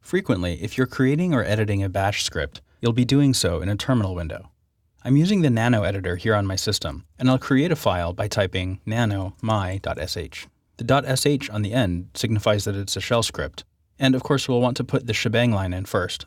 Frequently, if you're creating or editing a bash script, you'll be doing so in a terminal window. I'm using the nano editor here on my system, and I'll create a file by typing nano my.sh. The .sh on the end signifies that it's a shell script, and of course we'll want to put the shebang line in first.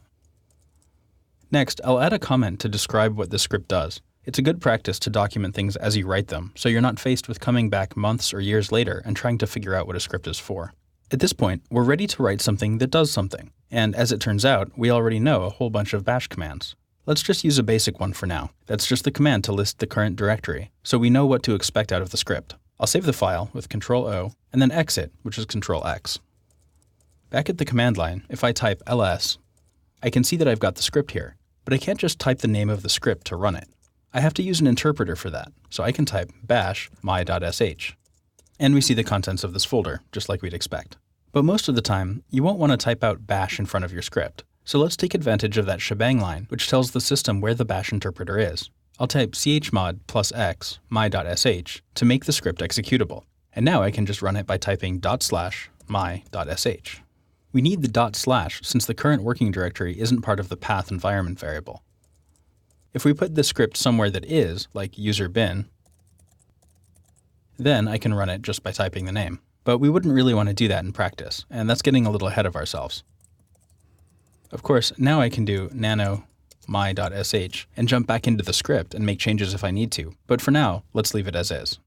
Next, I'll add a comment to describe what the script does. It's a good practice to document things as you write them, so you're not faced with coming back months or years later and trying to figure out what a script is for. At this point, we're ready to write something that does something, and as it turns out, we already know a whole bunch of bash commands. Let's just use a basic one for now. That's just the command to list the current directory, so we know what to expect out of the script. I'll save the file with Ctrl-O, and then exit, which is Ctrl-X. Back at the command line, if I type ls, I can see that I've got the script here, but I can't just type the name of the script to run it. I have to use an interpreter for that, so I can type bash my.sh. And we see the contents of this folder, just like we'd expect. But most of the time, you won't want to type out bash in front of your script. So let's take advantage of that shebang line, which tells the system where the bash interpreter is. I'll type chmod +x my.sh to make the script executable. And now I can just run it by typing /my.sh. We need the / since the current working directory isn't part of the path environment variable. If we put the script somewhere that is, like user bin, then I can run it just by typing the name. But we wouldn't really want to do that in practice, and that's getting a little ahead of ourselves. Of course, now I can do nano my.sh and jump back into the script and make changes if I need to, but for now, let's leave it as is.